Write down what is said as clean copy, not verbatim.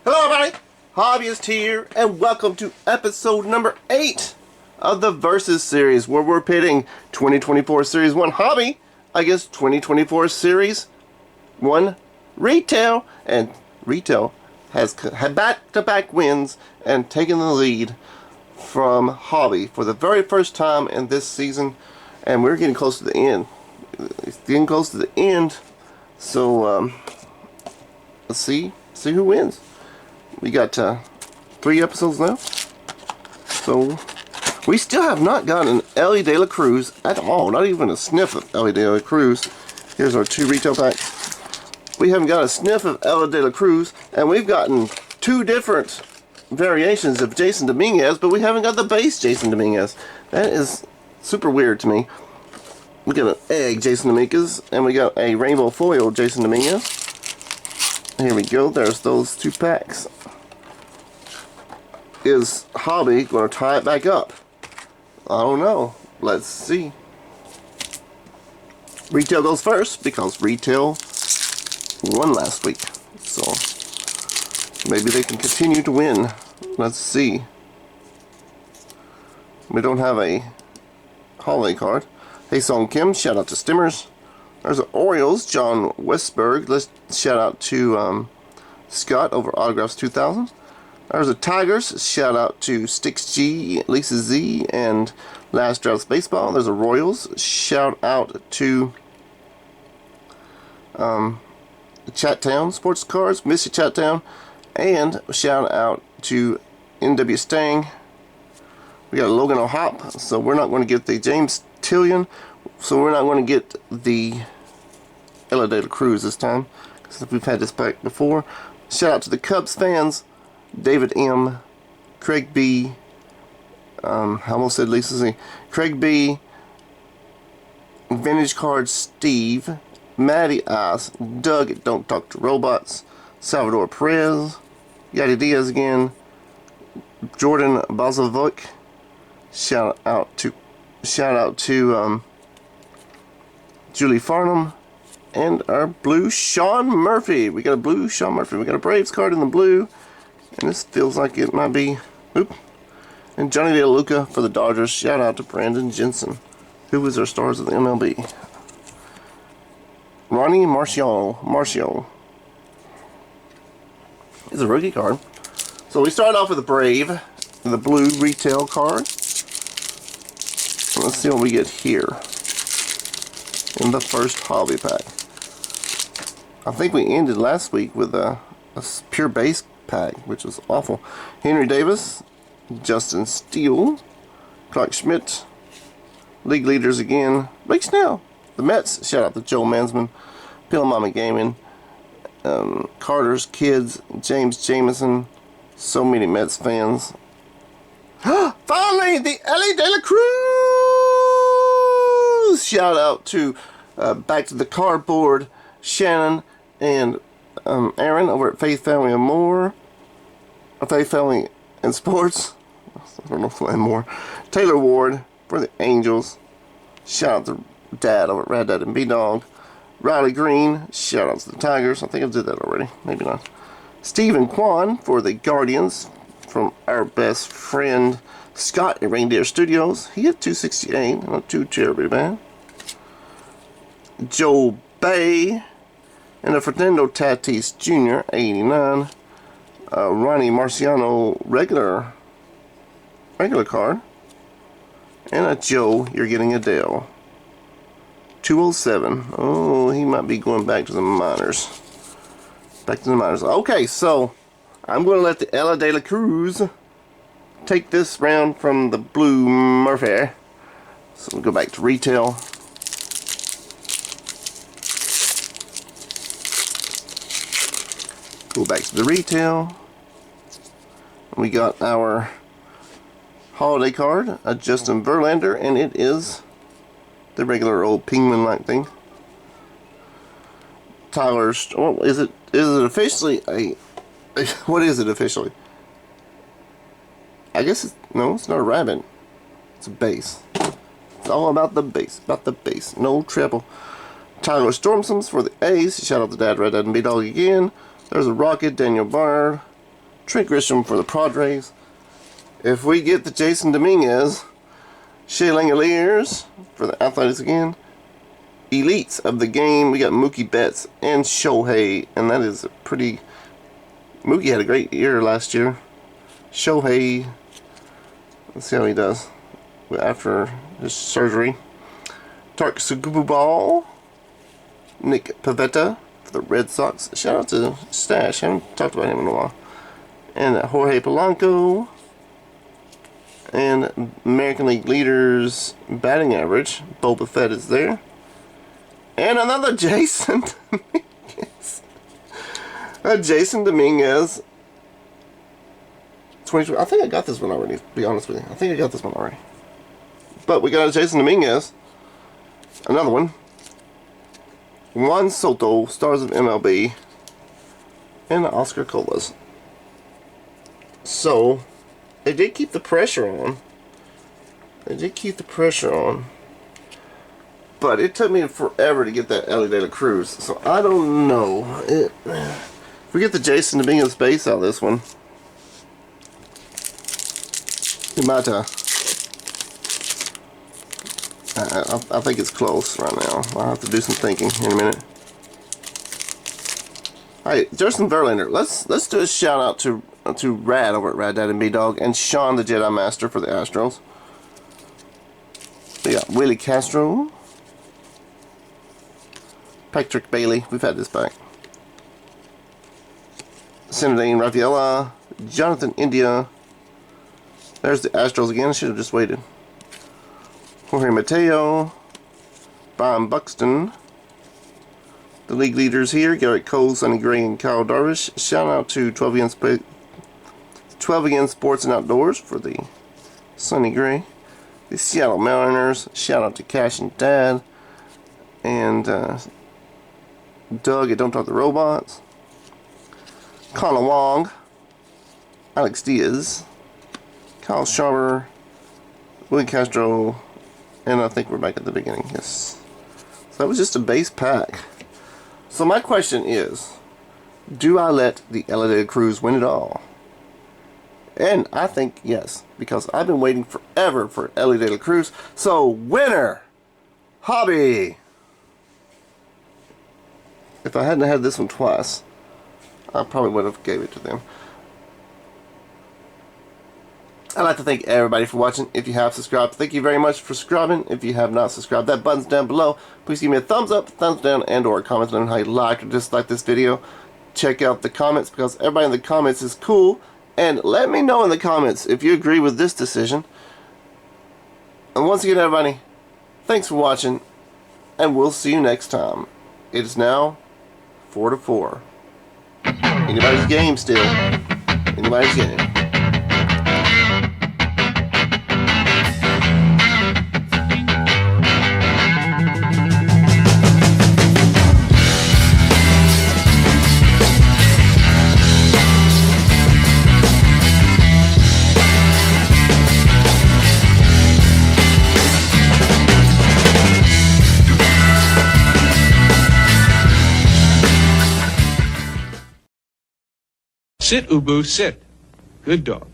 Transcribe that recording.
Hello everybody, Hobbyist here, and welcome to episode number 8 of the Versus series, where we're pitting 2024 Series 1 Hobby against 2024 Series 1 Retail, and Retail has had back-to-back wins and taken the lead from Hobby for the very first time in this season, and we're getting close to the end. It's getting close to the end, so let's see who wins. We got 3 episodes left, so we still have not gotten Elly De La Cruz at all, not even a sniff of Elly De La Cruz. Here's our 2 retail packs. We haven't got a sniff of Elly De La Cruz, and we've gotten 2 different variations of Jasson Dominguez, but we haven't got the base Jasson Dominguez. That is super weird to me. We got an egg Jasson Dominguez, and we got a rainbow foil Jasson Dominguez. Here we go, there's those 2 packs. Is Hobby going to tie it back up? I don't know. Let's see. Retail goes first because Retail won last week. So maybe they can continue to win. Let's see. We don't have a holiday card. Hey Song Kim, shout out to Stimmers. There's the Orioles, John Westberg. Let's shout out to Scott over Autographs 2000. There's the Tigers, shout out to Sticks G, Lisa Z, and Last Drafts Baseball. There's the Royals, shout out to Chattown Sports Cards, Miss You Chattown, and shout out to NW Stang. We got Logan O'Hop, so we're not going to get the James Tillion, so we're not going to get the Elly De La Cruz this time, because we've had this pack before. Shout out to the Cubs fans. David M, Craig B, I almost said Lisa Z, Craig B, Vintage Cards Steve, Matty Ice, Doug at Don't Talk to Robots, Salvador Perez, Yadi Diaz again, Jordan Bazovic, shout out to Julie Farnham, and our blue Sean Murphy. We got a blue Sean Murphy. We got a Braves card in the blue. And this feels like it might be, and Johnny De Luca for the Dodgers. Shout out to Brandon Jensen, who was our stars of the MLB. Ronnie Marcial is a rookie card. So we start off with the Brave, the blue retail card. Let's see what we get here in the first hobby pack. I think we ended last week with a pure base pack, which was awful. Henry Davis, Justin Steele, Clark Schmidt, league leaders again, Blake Snell, the Mets, shout out to Joe Mansman, Pillamama Gaming, Carter's Kids, James Jameson, so many Mets fans. Finally, the Elly De La Cruz! Shout out to Back to the Cardboard, Shannon, and Aaron over at Faith Family and More. Faith Family and Sports. I don't know if I have more. Taylor Ward for the Angels. Shout out to Dad over at Rad Dad and B-Dog. Riley Green. Shout out to the Tigers. I think I did that already. Maybe not. Stephen Kwan for the Guardians from our best friend Scott at Reindeer Studios. He had 268. Not too terribly bad. Joe Bay. And a Fernando Tatis Jr., 89. Ronnie Marciano regular card. And a Joe, you're getting a Dale. 207. Oh, he might be going back to the minors. Okay, so I'm going to let the Elly De La Cruz take this round from the blue Murphy. So we'll go back to retail. Go back to the retail. We got our holiday card, a Justin Verlander, and it is the regular old penguin-like thing. Tyler's. Well, is it officially a? What is it officially? I guess it's not a rabbit. It's a base. It's all about the base. No treble. Tyler Stormsons for the A's. Shout out to Dad, Red Dad, and B-Dog again. There's a Rocket, Daniel Bard. Trent Grisham for the Padres. If we get the Jason Dominguez, Shea Langoliers for the Athletics again. Elites of the game, we got Mookie Betts and Shohei, and that is a pretty... Mookie had a great year last year. Shohei, let's see how he does after his surgery. Tark Sugubal, Nick Pivetta for the Red Sox. Shout out to Stash, I haven't talked about him in a while. And Jorge Polanco. And American League leaders batting average, Boba Fett is there. And another Jason Dominguez. Jason Dominguez. 20, I think I got this one already, to be honest with you. I think I got this one already. But we got a Jason Dominguez. Another one. Juan Soto, Stars of MLB. And Oscar Colas. So, they did keep the pressure on. But it took me forever to get that Ellie De La Cruz. So I don't know. If we get the Jason Dominguez base out of this one, we might, I think it's close right now. I'll have to do some thinking in a minute. Alright, Justin Verlander. Let's do a shout out to Rad over at Rad Dad and B-Dog and Sean the Jedi Master for the Astros. We got Willie Castro. Patrick Bailey, we've had this back. Senadine Rafaela, Jonathan India. There's the Astros again, I should have just waited. Jorge Mateo, Brian Buxton. The league leaders here, Garrett Cole, Sonny Gray, and Kyle Darvish. Shout out to 12 Again Sports and Outdoors for the Sonny Gray. The Seattle Mariners, shout out to Cash and Dad. And Doug at Don't Talk the Robots. Connor Wong. Alex Diaz. Kyle Sharper. Willie Castro. And I think we're back at the beginning. Yes. So that was just a base pack. So my question is, do I let the Ellie De La Cruz win it all? And I think yes, because I've been waiting forever for Ellie De La Cruz. So winner, Hobby. If I hadn't had this one twice, I probably would have gave it to them. I'd like to thank everybody for watching. If you have subscribed, thank you very much for subscribing. If you have not subscribed, that button's down below. Please give me a thumbs up, thumbs down, and or a comment on how you like or dislike this video. Check out the comments because everybody in the comments is cool. And let me know in the comments if you agree with this decision. And once again, everybody, thanks for watching, and we'll see you next time. It is now 4-4. Anybody's game still. Anybody's game. Sit, Ubu, sit. Good dog.